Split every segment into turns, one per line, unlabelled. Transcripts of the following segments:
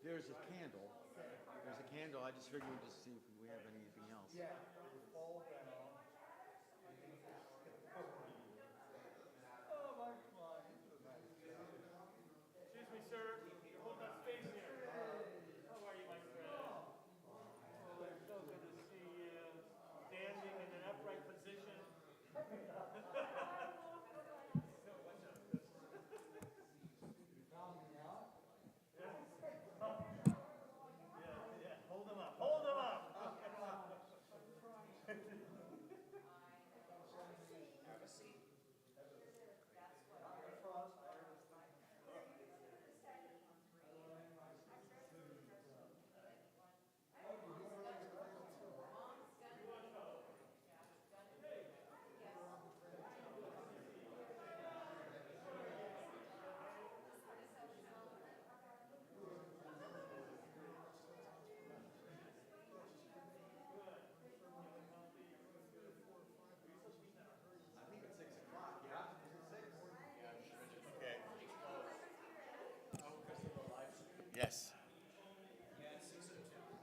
There's a candle. There's a candle. I just figured we'd just see if we have anything else.
Yeah, it fall down. Oh, my God.
Excuse me, sir. Hold that space here. How are you, my friend? Oh, it's so good to see you. Standing in an upright position. Yeah, hold them up. Hold them up.
I think it's 6 o'clock, yeah? Is it 6? Okay. Yes.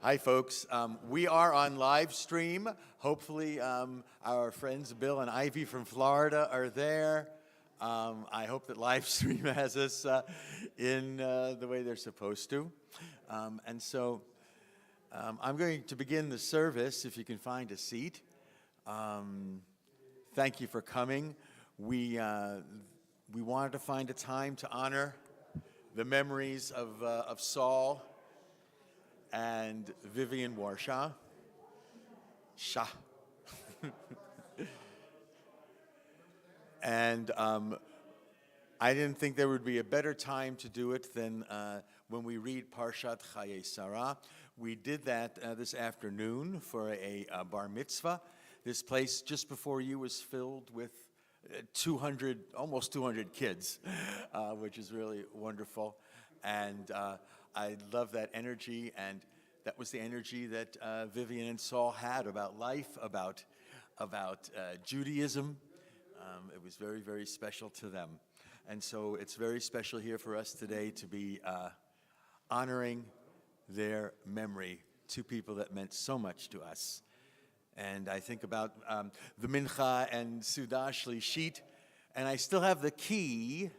Hi, folks. We are on live stream. Hopefully, our friends Bill and Ivy from Florida are there. I hope that live stream has us in the way they're supposed to. And so I'm going to begin the service, if you can find a seat. Thank you for coming. We wanted to find a time to honor the memories of Saul and Vivian Warshaw. And I didn't think there would be a better time to do it than when we read Parshat Chayei Sarah. We did that this afternoon for a bar mitzvah. This place just before you was filled with 200, almost 200 kids, which is really wonderful. And I love that energy, and that was the energy that Vivian and Saul had about life, about Judaism. It was very, very special to them. And so it's very special here for us today to be honoring their memory, two people that meant so much to us. And I think about the Mincha and Sudah Shlishit, and I still have the key.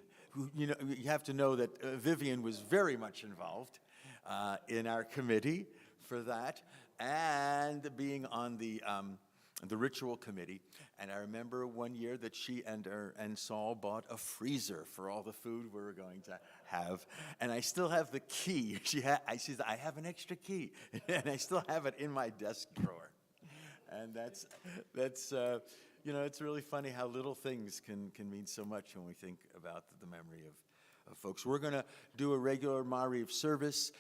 You know, you have to know that Vivian was very much involved in our committee for that, and being on the ritual committee. And I remember one year that she and Saul bought a freezer for all the food we were going to have, and I still have the key. She said, "I have an extra key," and I still have it in my desk drawer. And that's you know, it's really funny how little things can mean so much when we think about the memory of folks. We're going to do a regular Mariv service,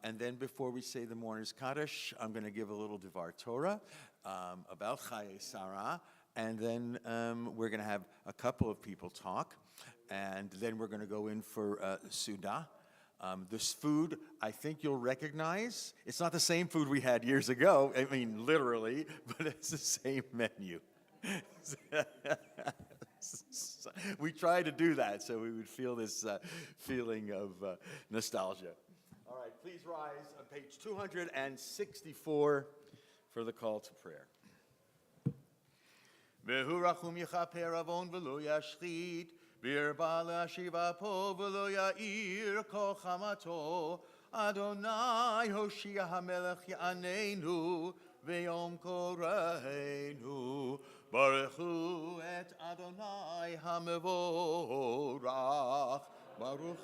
and then before we say the Mourner's Kaddish, I'm going to give a little Devar Torah about Chayei Sarah, and then we're going to have a couple of people talk, and then we're going to go in for Sudah. This food, I think you'll recognize. It's not the same food we had years ago, I mean, literally, but it's the same menu. We try to do that so we would feel this feeling of nostalgia. All right, please rise on page 264 for the call to prayer. Vehu rachum yichaper avon v'lo yashchit, v'yirba le'ashiva po v'lo ya'ir kol chamato, Adonai Hoshia HaMelech Ya'anenu, ve'yom koreinu, baruchu et Adonai HaMevorach, Baruch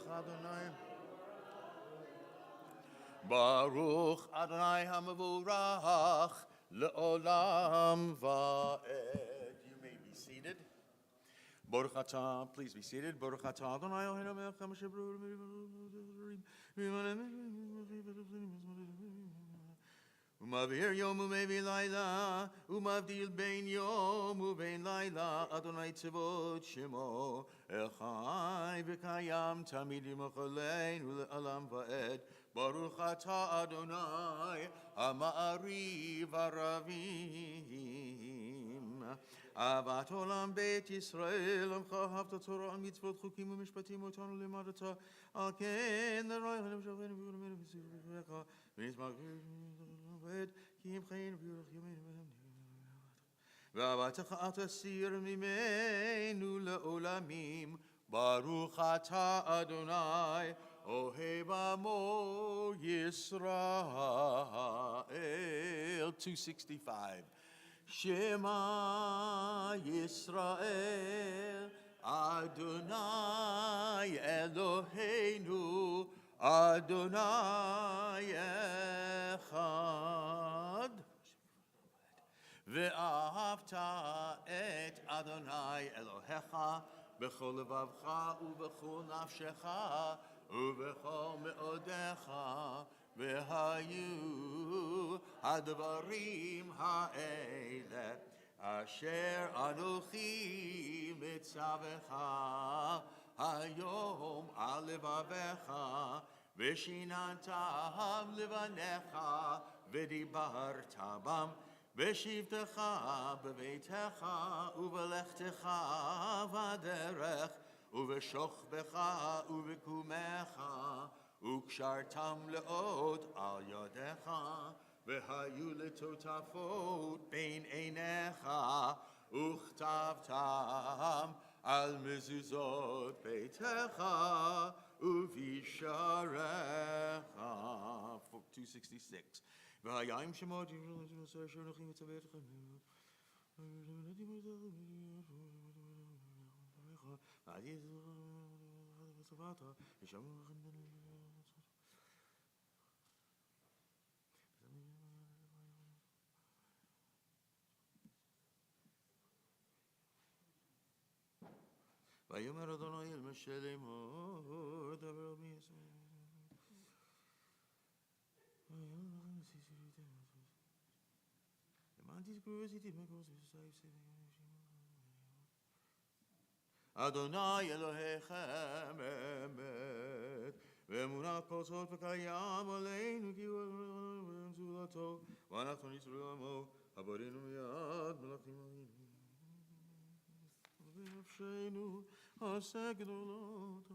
Adonai HaMevorach, le'olam va'ed. You may be seated. Baruch atah, please be seated. Baruch atah Adonai Eloheinu melech haMashiach Umavir yom umevi laila, umavdil bein yom uvein laila, Adonai tzevot shemo, echai v'kayam tamid yimocholeinu le'olam va'ed. Baruch atah Adonai ha'ma'ariv haravim.
אהבת עולם בית ישראל, עמך אהבת תורה על מצוות חוקים ומשפטים אותנו לימדת, על כן נראה לכם שוכנו ולמדנו בספריך, ונשמח עובד, כי אם חיינו בירך ימינו ואהבתך אל תסיר ממנו לעולמים, ברוך אתה אדוני, אוהב עמו ישראל. 265. שמע ישראל, אדוני אלוהינו, אדוני אחד. ואהבת את אדוני אלוהיך בכל לבבך ובכל נפשך ובכל מאודיך, והיו הדברים האלה אשר אנוכי מצווך היום על לבביך, ושיננתם לבניך ודיברת בם, בשבתך בביתך ובלכתך בדרך ובשוכבך ובקומך, וקשרתם לאות על ידיך, והיו לטוטפות בין עיניך, וכתבתם על מזוזות ביתך ובשעריך. 266. והים שמות אשר אנוכי מצווה אתכם, ויאמר אדוני אל משה לאמור, דבר אל בני ישראל. אדוני אלוהיכם אמת, ואמונה כל זאת וקיים עלינו, כי הוא אדוני זולתו, ואנחנו נצרו עמו, הברינו מיד מלאכים עלינו. ובנפשנו עשה גדולות.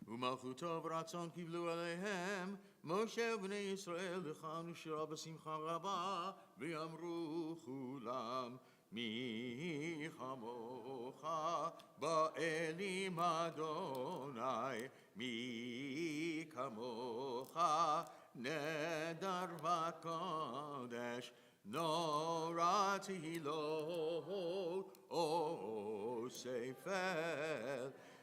ומלכותו ורצון קיבלו עליהם משה ובני ישראל, לכנו שירה בשמחה רבה, ויאמרו כולם מי כמוך באלים אדוני, מי כמוך נדר וקודש, נורא תהילות אוספל.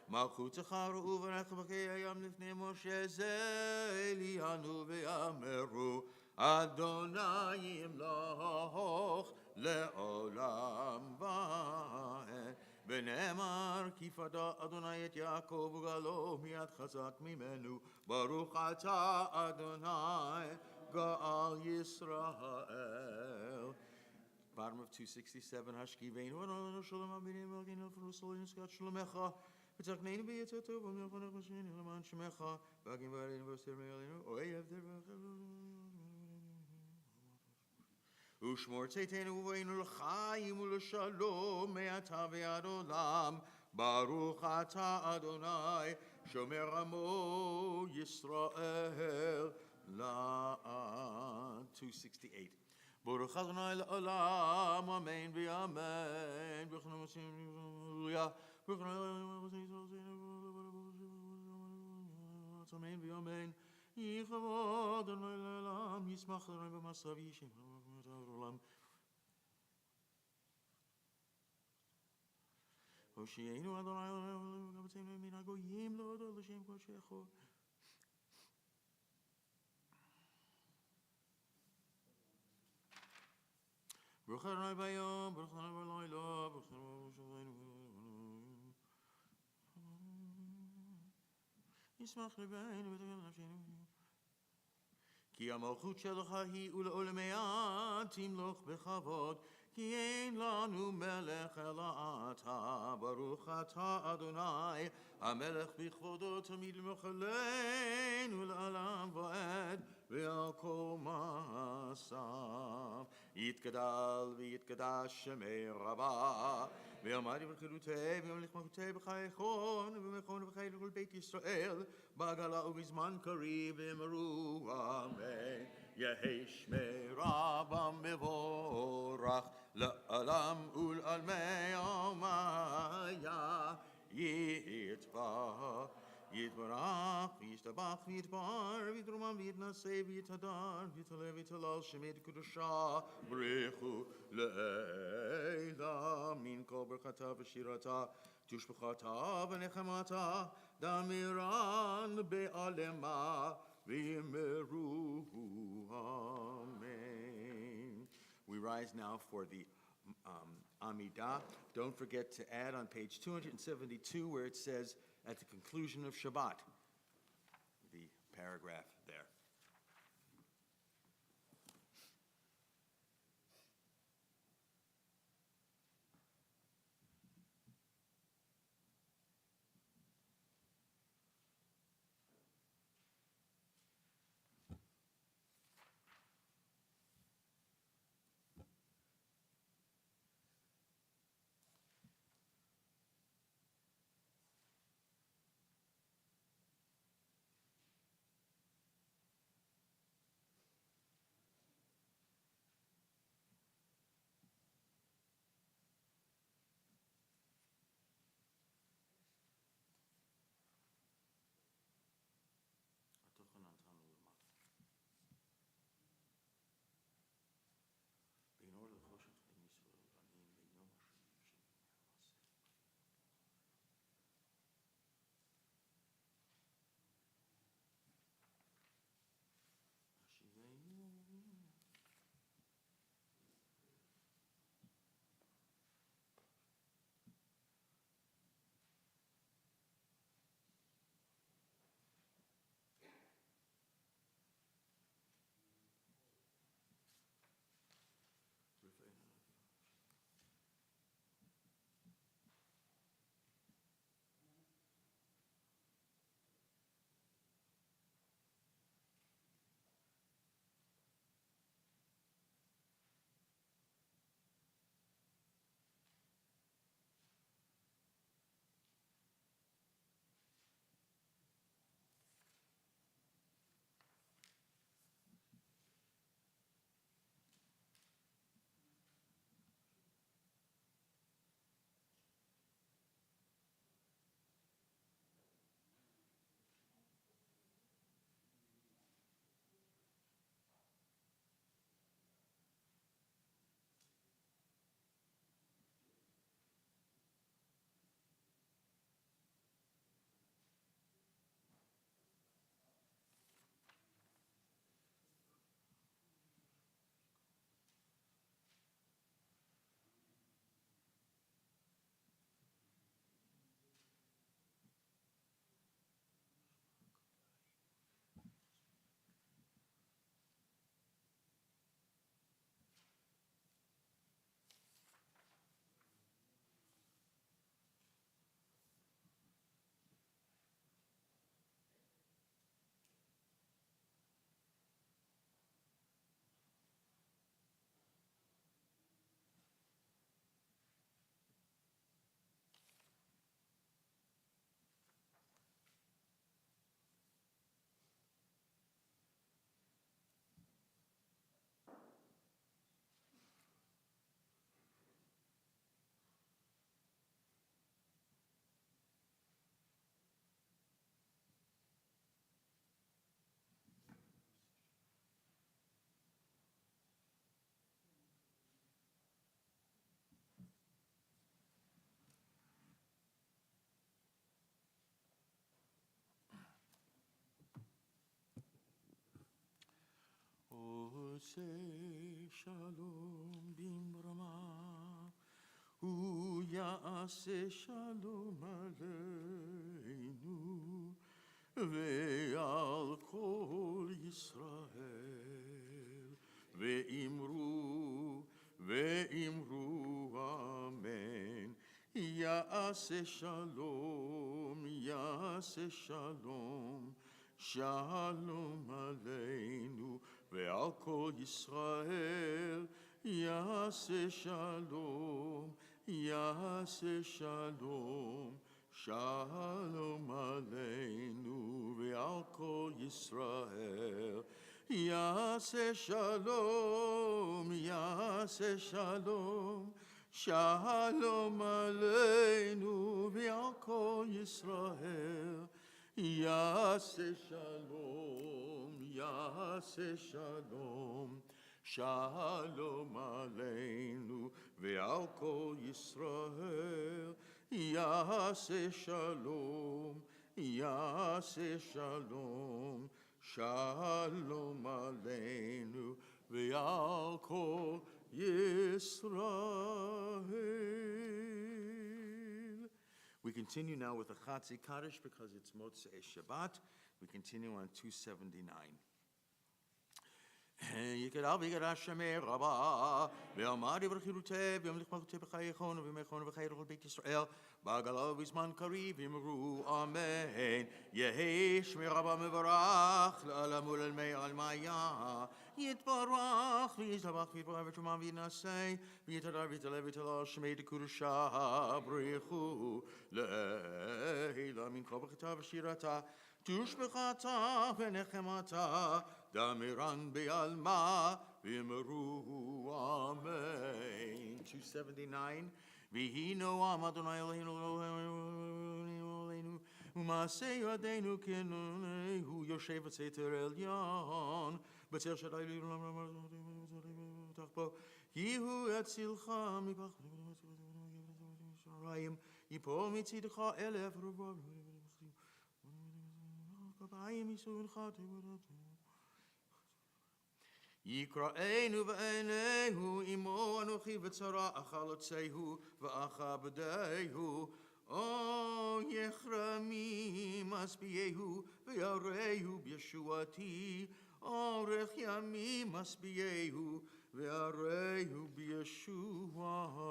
מלכותך ראו ברכו בקי הים לפני משה, זה אלינו ויאמרו, אדוני ימלוך לעולם ועד. ונאמר, כי פדה אדוני את יעקב וגאלו מיד חזק ממנו, ברוך אתה אדוני גאל ישראל. Bottom of 267, Hashkiveinu, Adonai Shalom Abinim, Elgin Elfrusol, Niskat Shalomecha, ותקננו ביצע טוב, ומלכונך משנינו למען שמך, והגים ועלינו ועושר מעלינו, אוי אבדר ושמור צאתנו ובואנו לחיים ולשלום, מעתה ועד עולם, ברוך אתה אדוני, שומר עמו ישראל לעד. 268. ברוך אדוני לעולם, אמן ואמן. ברכנו משים, הללויה. אמן ואמן. יכבוד אדוני לעולם, ישמח אדוני במעשיו, ישם לעולם. הושיענו אדוני וגבצנו מן הגויים, להודות לשם קודשך. ברוך אדוני ביום, ברוך אדוני בלילה, ברוך אדוני בשבילנו. ישמח לבנו ותגל נפשנו. כי המלכות שלך היא ולעולמי עד תמלוך בכבוד, כי אין לנו מלך אלא אתה, ברוך אתה אדוני, המלך בכבודו תמיד מחלנו לעולם ועד, ועל כל מעשיו. יתגדל ויתקדש שמי רבה, ויאמר בחירותי וימלך מלכותי בחייכון, ובמכון ובחיי לכל בית ישראל, בגלה ובזמן קריב אמרו אמן. יהי שמי רבה מבורך, לעולם ולעלמי עלמיה יתברך. יתברך וישתבח ויתפאר ויתרומם ויתנשא ויתהדר ויתעלה ויתהלל שמי קדושה ברכו לעילא. מן כל ברכתה ושירתה תשבחתה ונחמתה דמירן בעלמה ויאמרו amen. We rise now for the Amidah. Don't forget to add on page 272 where it says at the conclusion of Shabbat, the paragraph there. עושה שלום במרמה, הוא יעשה שלום עלינו ועל כל ישראל, ואמרו ואמרו אמן. יעשה שלום, יעשה שלום, שלום עלינו ועל כל ישראל. יעשה שלום, יעשה שלום, שלום עלינו ועל כל ישראל. יעשה שלום, יעשה שלום, שלום עלינו ועל כל ישראל. יעשה שלום, יעשה שלום, שלום עלינו ועל כל ישראל. יעשה שלום, יעשה שלום, שלום עלינו ועל כל Yisrael. We continue now with the Chatzi Kaddish because it's Motzei Shabbat. We continue on 279. יקרא ויגרע שמי רבה, ואמר דברי חירותי, וימליך מלכותי בחייכון, ובימיכון ובחיי כל בית ישראל, בעגלה ובזמן קריב, אמרו אמן. יהי שמי רבה מבורך, לעולם ולעולמי עלמיה. יתברך ויזבח ויתברך ותרומה וינשא, ויתהדר ויתעלה ויתהלל שמי דקודשה בריחו, לעילה מן כל בכתה ושירתה, תושבחתה ונחמתה, דמירן בעלמה, ואמרו אמן. 279. ויהי נועם אדוני אלוהינו אלוהינו, ומעשה ידינו כנונהו, יושב בסתר עליון, בצל שדי תחפו, כי הוא יצילך מפח רעים, יפול מצידך 1000 רבבות, כפיים ישאונך יקראנו בעיניהו, עמו אנוכי בצרה אכלותיהו ואכבדהו. או יחרמי משביעהו ויראהו בישועתי, אורך ימים משביעהו ויראהו בישועתי.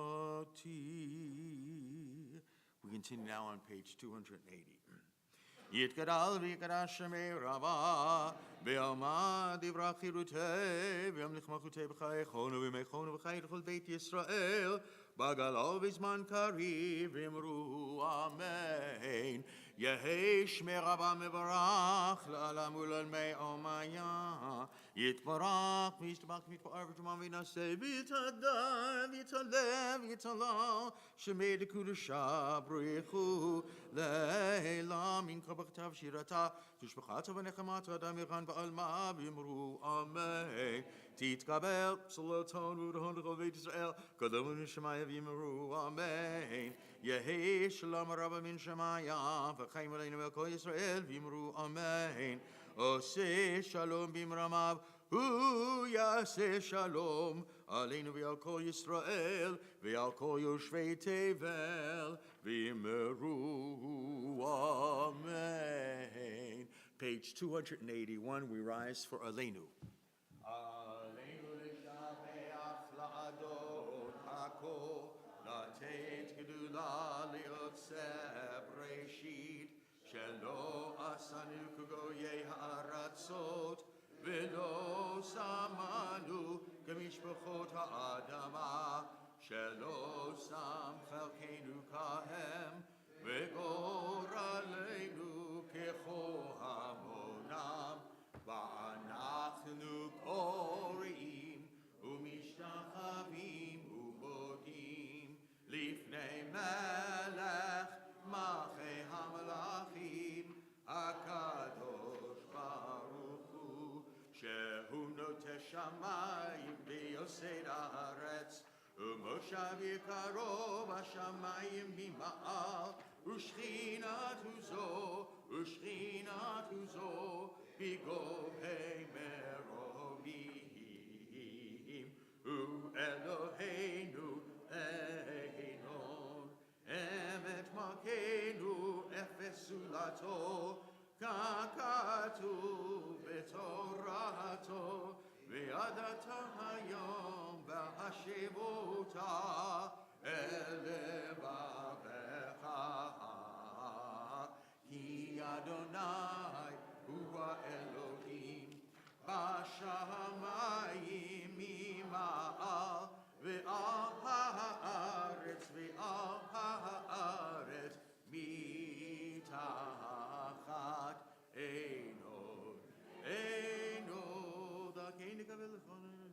We continue now on page 280. יתגדל ויקדש שמי רבה, ועמד דברי חירותי, וימליך מלכותי בחייכון ובימיכון ובחיי כל בית ישראל, בעגלה ובזמן קריב, אמרו אמן. יהי שמי רבה מבורך, לעולם ולעולמי עלמיה. יתברך וישתבח ויתפאר ותרומה וינשא, ויתהדר ויתעלה ויתהלל שמי דקודשה בריחו, לעילה מן כל בכתה ושירתה, תושבחתה ונחמתה, דמירן בעלמה, ואמרו אמן. תתקבל פסולתון ודהון לכל בית ישראל, קדום מן שמיה ואמרו אמן. יהי שלום רבה מן שמיה, וחיים עלינו ועל כל ישראל, ואמרו אמן. עושה שלום במרמיו, הוא יעשה שלום עלינו ועל כל ישראל, ועל כל יושבי תבל, ואמרו אמן. Page 281, we rise for Aleinu. עלינו לשבח לאדון הכל, לתת גדולה ליוצא בראשית, שלא עשנו כגויי הארצות, ולא שמנו כמשפחות האדמה, שלא שם חלקנו כהם, וגורלנו כחומונם, ואנחנו קוראים ומשתחווים ומודים לפני מלך מלכי המלכים, הקדוש ברוך הוא, שהוא נוטה שמיים ויוסד הארץ, ומושב יקרו בשמיים ממעל, ושכינתו זו בגובי מרומים. הוא אלוהינו אלוהינו, אמת מלכנו אפס זולתו, ככתוב בתורתו, וידעת היום והשבו אותה אל לבביך, כי אדוני הוא האלוהים בשמיים ממעל ועל הארץ מתחת עינו דרכי נקווה לפנינו.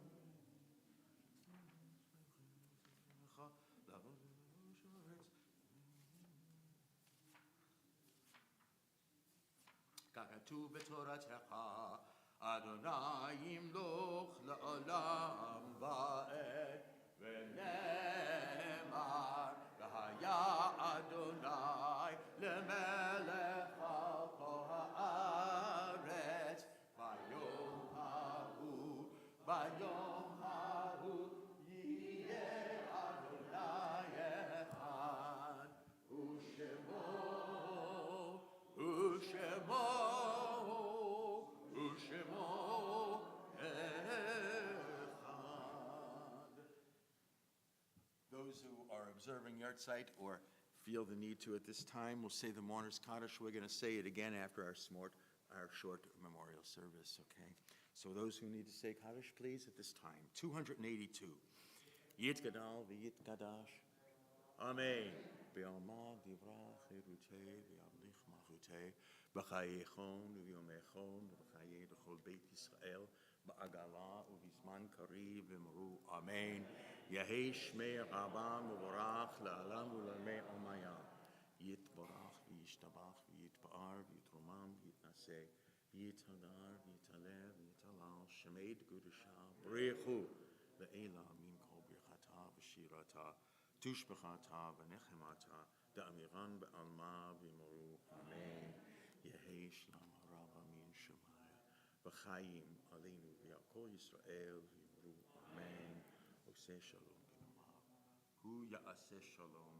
ככתוב בתורתך, אדוני ימלוך לעולם ועד, ונאמר, והיה אדוני למלך על כל הארץ, ביום ההוא יהיה אדוני אחד, ושמו
Those who are observing Yahrzeit or feel the need to at this time will say the mourner's Kaddish. We're going to say it again after our short memorial service, okay? So those who need to say Kaddish, please, at this time. 282. Yit Gadal v'yit Gadash. Amen. Be'alma divra cherute v'yamlich malchute b'chayechon v'yomechon v'chaye d'chol Beit Yisrael ba'agala u'bizman kariv v'mru. Amen. Yehei shmei Rabban u'vorach la'alam u'lamei omaya. Yitborach v'yishtabach v'yitpa'ar v'yitromam v'yitnaseh v'yithadar v'yitalev v'yitalal shemei d'gudusha b'rechu le'ela min kol birchata v'shirata tushbechata v'nechemata da'amiran be'alma v'yimuru. Amen. Yehei shlam harava min shemaya v'chayim aleinu v'yakol Yisrael v'yimuru. Amen. Oseh shalom b'namav. Hu ya'aseh shalom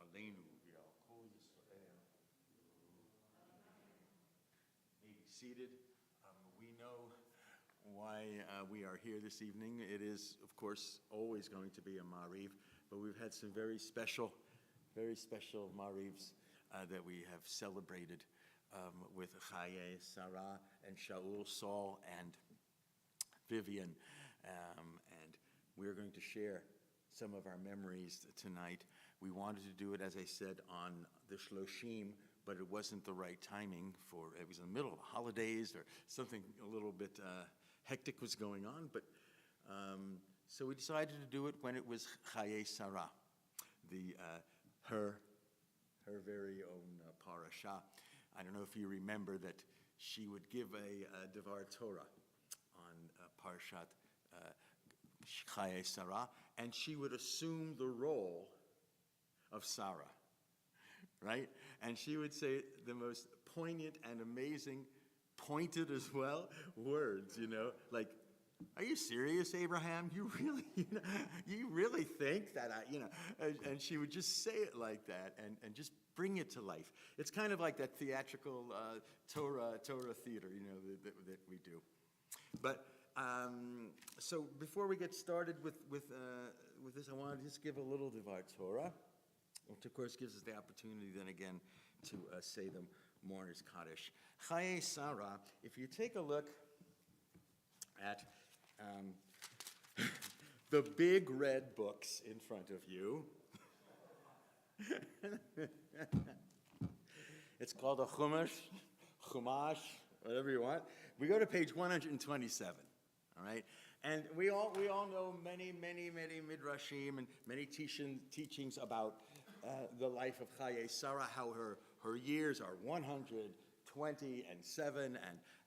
aleinu v'yakol Yisrael. May be seated. We know why we are here this evening. It is, of course, always going to be a Mariv, but we've had some very special Marivs that we have celebrated with Chaye, Sarah, and Shaul, Saul, and Vivian. And we're going to share some of our memories tonight. We wanted to do it, as I said, on the Shloshim, but it wasn't the right timing for it. Was in the middle of the holidays or something a little bit hectic was going on. But so we decided to do it when it was Chaye Sarah, her very own parasha. I don't know if you remember that she would give a Devar Torah on Parashat Chaye Sarah, and she would assume the role of Sarah, right? And she would say the most poignant and amazing, pointed as well, words, like, are you serious, Abraham? You really think that and she would just say it like that and just bring it to life. It's kind of like that theatrical Torah theater, that we do. But so before we get started with this, I want to just give a little Devar Torah, which of course gives us the opportunity then again to say the mourner's Kaddish. Chaye Sarah, if you take a look at the big red books in front of you, it's called a Chumash, whatever you want. We go to page 127, all right? And we all know many midrashim and many teachings about the life of Chaye Sarah, how her years are 120 and 7,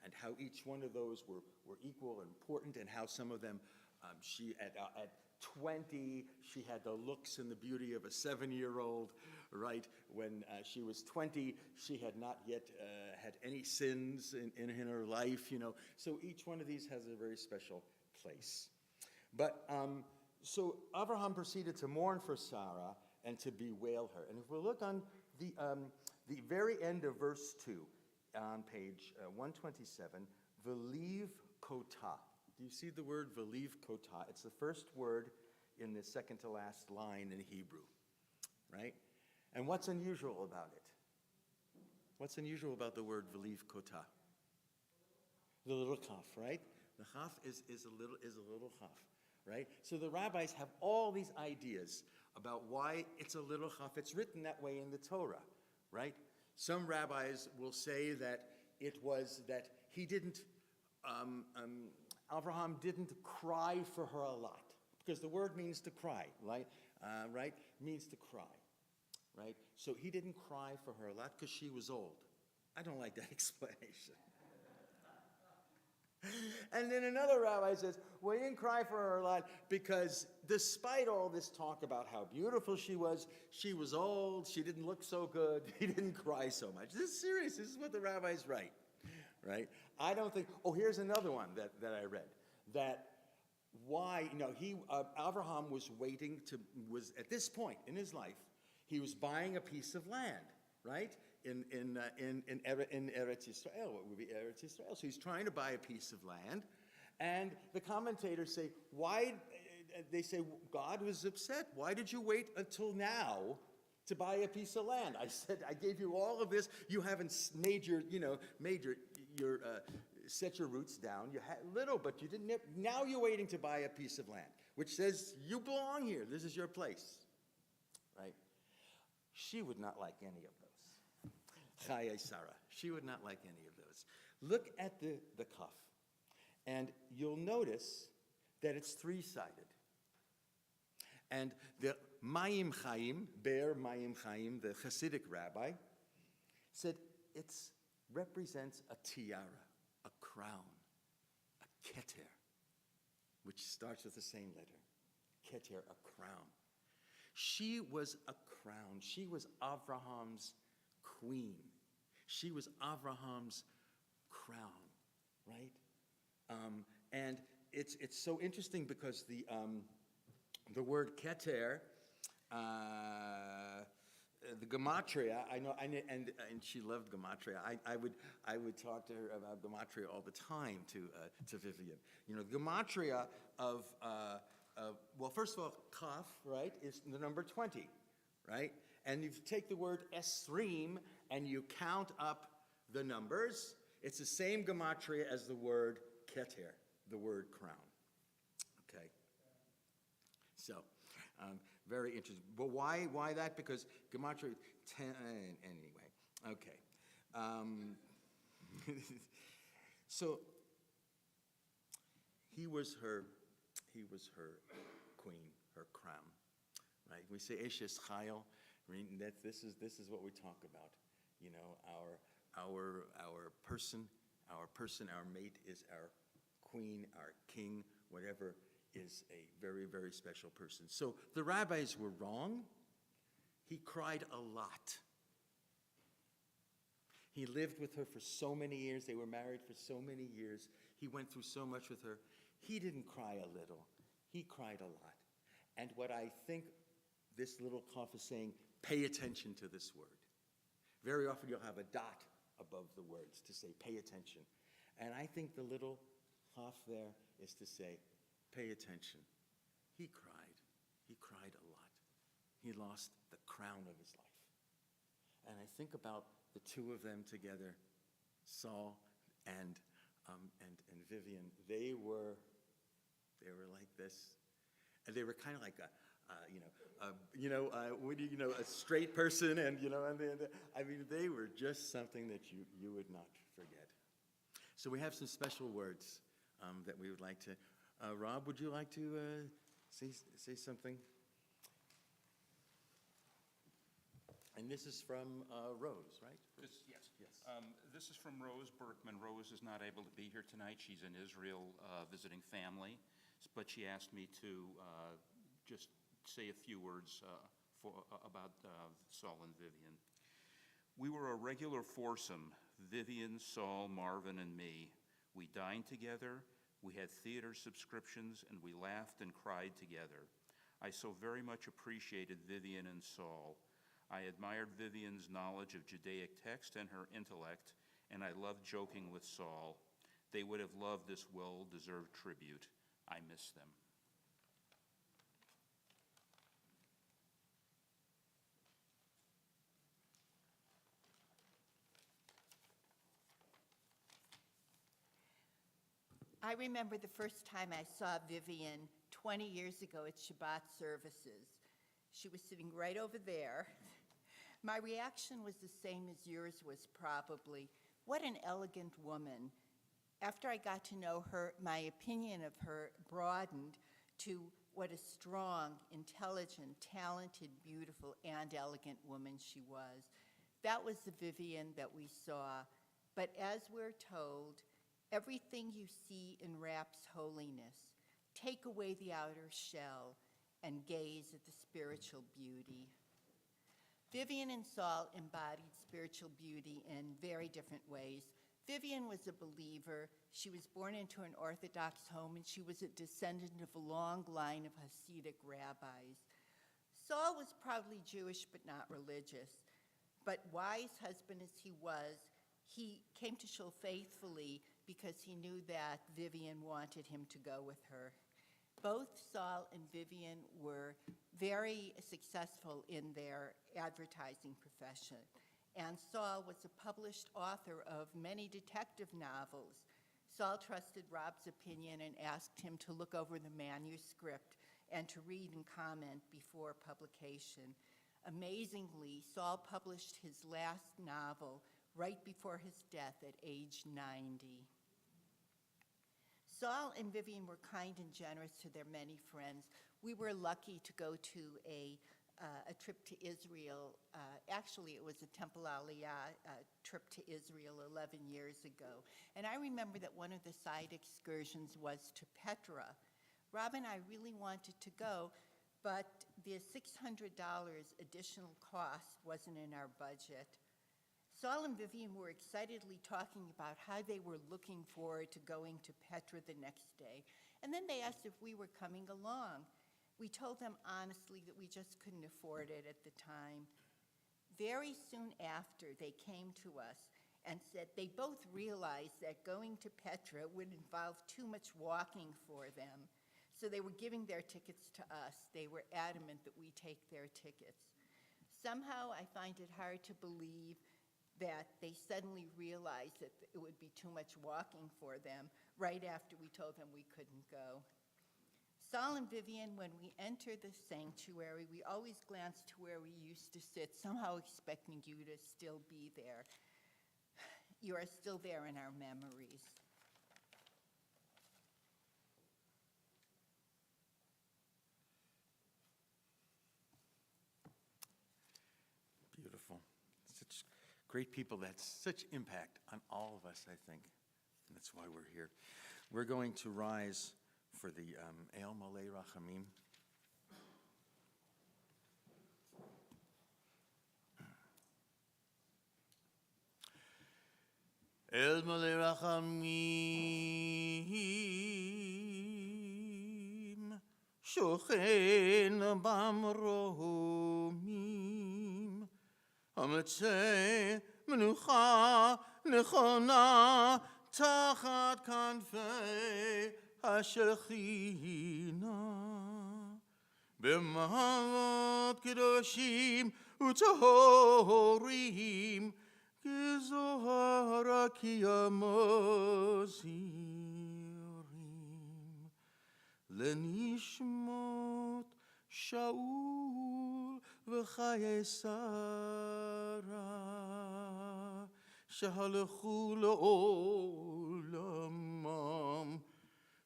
and how each one of those were equal and important, and how some of them, she at 20, she had the looks and the beauty of a 7-year-old, right? When she was 20, she had not yet had any sins in her life, So each one of these has a very special place. But so Abraham proceeded to mourn for Sarah and to bewail her. And if we look on the very end of verse 2 on page 127, Veliv Kota. Do you see the word Veliv Kota? It's the first word in the second to last line in Hebrew, right? And what's unusual about it? What's unusual about the word v'liv kota? The little chaf, right? The chaf is a little chaf, right? So the rabbis have all these ideas about why it's a little chaf. It's written that way in the Torah, right? Some rabbis will say that it was that he didn't, Abraham didn't cry for her a lot, because the word means to cry, right? Right? Means to cry, right? So he didn't cry for her a lot because she was old. I don't like that explanation. And then another rabbi says, well, he didn't cry for her a lot because despite all this talk about how beautiful she was old, she didn't look so good, he didn't cry so much. This is serious. This is what the rabbis write, right? I don't think, here's another one that I read, that why, Abraham was at this point in his life, he was buying a piece of land, right? In Eretz Yisrael, what would be Eretz Yisrael. So he's trying to buy a piece of land, and the commentators say, they say, God was upset. Why did you wait until now to buy a piece of land? I said, I gave you all of this. You haven't made your set your roots down. You had little, but you didn't. Now you're waiting to buy a piece of land, which says you belong here. This is your place, right? She would not like any of those. Chayei Sarah. She would not like any of those. Look at the kaf, and you'll notice that it's three-sided. And the Mayim Chaim, Ber Mayim Chaim, the Hasidic rabbi, said it represents a tiara, a crown, a keter, which starts with the same letter. Keter, a crown. She was a crown. She was Abraham's queen. She was Abraham's crown, right? And it's so interesting because the word keter, the gematria, I know, and she loved gematria. I would talk to her about gematria all the time to Vivian. Gematria of well, first of all, kaf, right, is the number 20, right? And if you take the word esrim and you count up the numbers, it's the same gematria as the word keter, the word crown. Okay. So, very interesting. But why that? Because gematria 10 anyway. Okay. So he was her queen, her crown. Right? We say Eshes Chayil. This is what we talk about. Our person, our mate is our queen, our king, whatever, is a very, very special person. So the rabbis were wrong. He cried a lot. He lived with her for so many years. They were married for so many years. He went through so much with her. He didn't cry a little. He cried a lot. And what I think this little kaf is saying, pay attention to this word. Very often you'll have a dot above the words to say, pay attention. And I think the little kaf there is to say, pay attention. He cried. He cried a lot. He lost the crown of his life. And I think about the two of them together, Saul and Vivian. They were like this, and they were kind of like a straight person, and they were just something that you would not forget. So we have some special words that we would like to. Rob, would you like to say something? And this is from Rose, right?
Yes.
Yes.
This is from Rose Berkman. Rose is not able to be here tonight. She's in Israel visiting family, but she asked me to just say a few words about Saul and Vivian. We were a regular foursome, Vivian, Saul, Marvin, and me. We dined together, we had theater subscriptions, and we laughed and cried together. I so very much appreciated Vivian and Saul. I admired Vivian's knowledge of Judaic text and her intellect, and I loved joking with Saul. They would have loved this well-deserved tribute. I miss them.
I remember the first time I saw Vivian 20 years ago at Shabbat services. She was sitting right over there. My reaction was the same as yours was probably. What an elegant woman. After I got to know her, my opinion of her broadened to what a strong, intelligent, talented, beautiful, and elegant woman she was. That was the Vivian that we saw. But as we're told, everything you see enwraps holiness. Take away the outer shell and gaze at the spiritual beauty. Vivian and Saul embodied spiritual beauty in very different ways. Vivian was a believer. She was born into an Orthodox home, and she was a descendant of a long line of Hasidic rabbis. Saul was probably Jewish but not religious. But wise husband as he was, he came to Shul faithfully because he knew that Vivian wanted him to go with her. Both Saul and Vivian were very successful in their advertising profession. And Saul was a published author of many detective novels. Saul trusted Rob's opinion and asked him to look over the manuscript and to read and comment before publication. Amazingly, Saul published his last novel right before his death at age 90. Saul and Vivian were kind and generous to their many friends. We were lucky to go to a trip to Israel. Actually, it was a Temple Aliyah trip to Israel 11 years ago. And I remember that one of the side excursions was to Petra. Rob and I really wanted to go, but the $600 additional cost wasn't in our budget. Saul and Vivian were excitedly talking about how they were looking forward to going to Petra the next day. And then they asked if we were coming along. We told them honestly that we just couldn't afford it at the time. Very soon after, they came to us and said they both realized that going to Petra would involve too much walking for them. So they were giving their tickets to us. They were adamant that we take their tickets. Somehow I find it hard to believe that they suddenly realized that it would be too much walking for them right after we told them we couldn't go. Saul and Vivian, when we enter the sanctuary, we always glance to where we used to sit, somehow expecting you to still be there. You are still there in our memories.
Beautiful. Such great people. That's such impact on all of us, I think. And that's why we're here. We're going to rise for the El Malei Rachamim.
El Malei Rachamim, Shochen Bamromim, Hametzeh Menucha Nechona Tachat Kanfei Hashechina, B'mahalot Kedoshim U'Tahorim, Gezohar Kiyamozirim, Lenishmot Shaul V'Chaye Sarah, Shehalechu Le'olamam,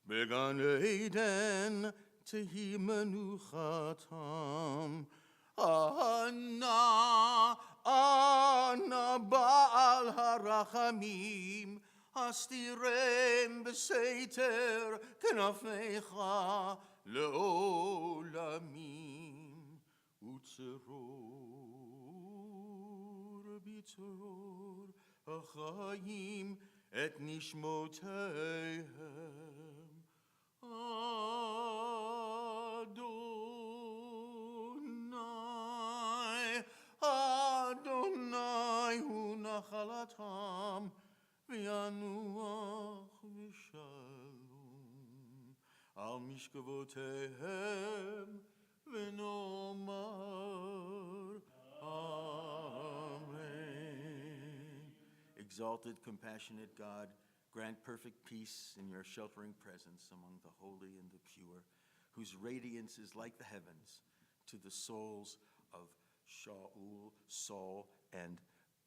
Began Eden Tehi Menuchatam, Ana Baal Harachamim, Hastirem Beseiter Knafecha Le'olamim, Utzeror Bitzeror Achayim Et Nishmoteihem, Adonai, Adonai hu nachalatam, v'yanuach v'shalom, al mishkavotehem v'nomar Amen.
Exalted, compassionate God, Grant perfect peace in your sheltering presence among the holy and the pure, whose radiance is like the heavens, to the souls of Saul, and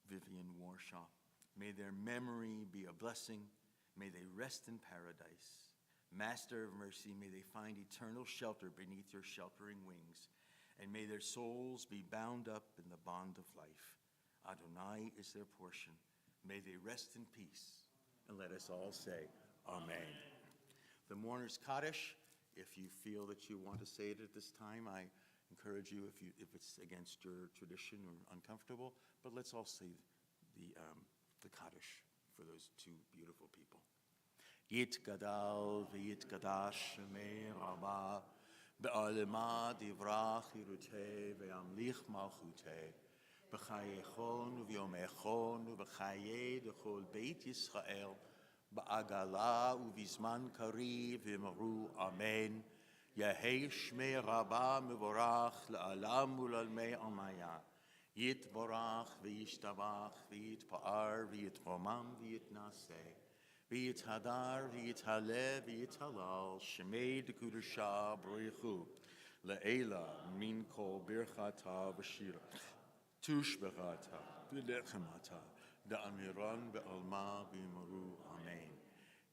Vivian Warshaw. May their memory be a blessing. May they rest in paradise. Master of mercy, may they find eternal shelter beneath your sheltering wings, and may their souls be bound up in the bond of life. Adonai is their portion. May they rest in peace. And let us all say, Amen. The mourner's Kaddish, if you feel that you want to say it at this time, I encourage you, if it's against your tradition or uncomfortable, but let's all say the Kaddish for those two beautiful people. Yit gadal v'yit gadash shemei rabba be'alema divrach yiruteh ve'amlich malchuteh b'chayechon u'v'yomechon u'b'chayei d'chol beit Yisrael ba'agala u'vizman kariv v'imru amen. Yehei shmei rabba mevorach la'alam u'lalmei amaya. Yit borach v'yishtabach v'yit pa'ar v'yit romam v'yit naseh. V'yit hadar v'yit haleh v'yit halal shemei d'kudusha b'richu le'ela min kol birchata v'shira tushberata v'lechemata da'amiran be'alma v'imru amen.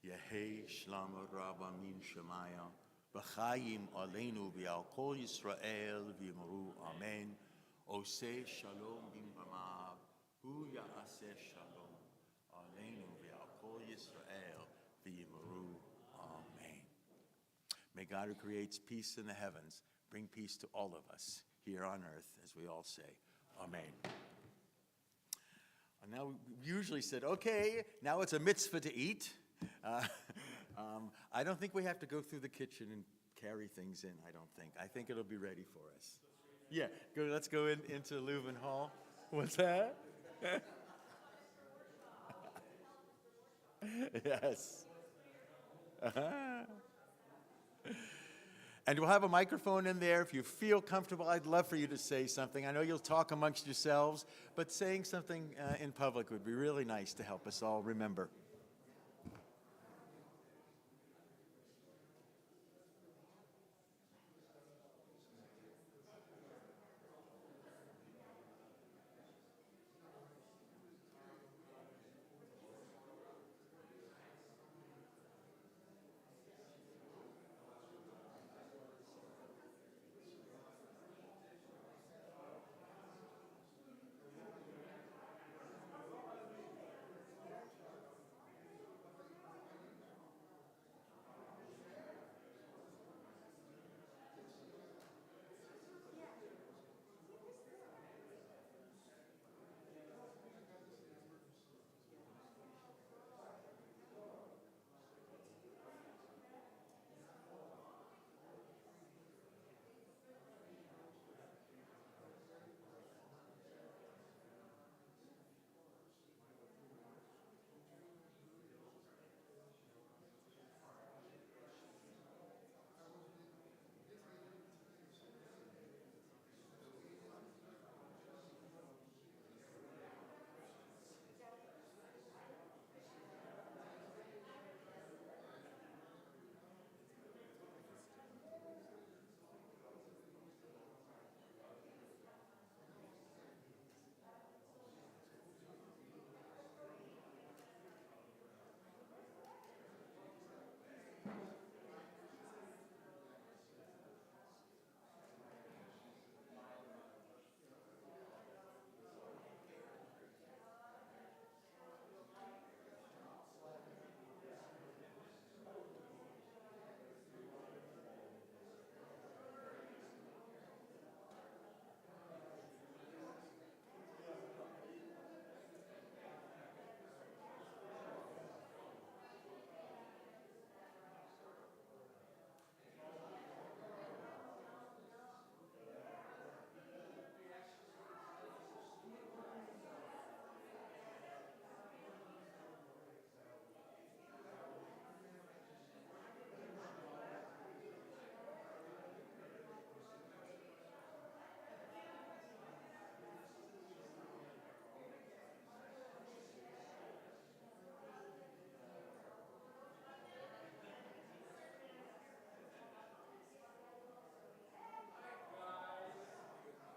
Yehei shlam rabba min shemaya v'chayim aleinu v'al kol Yisrael v'imru amen. Oseh shalom b'mamav hu ya'aseh shalom aleinu v'al kol Yisrael v'imru amen. May God, who creates peace in the heavens, bring peace to all of us here on earth, as we all say, amen. And now we usually said, okay, now it's a mitzvah to eat. I don't think we have to go through the kitchen and carry things in, I don't think. I think it'll be ready for us. Yeah, let's go into Leuven Hall. What's that? Yes. And we'll have a microphone in there. If you feel comfortable, I'd love for you to say something. I know you'll talk amongst yourselves, but saying something in public would be really nice to help us all remember.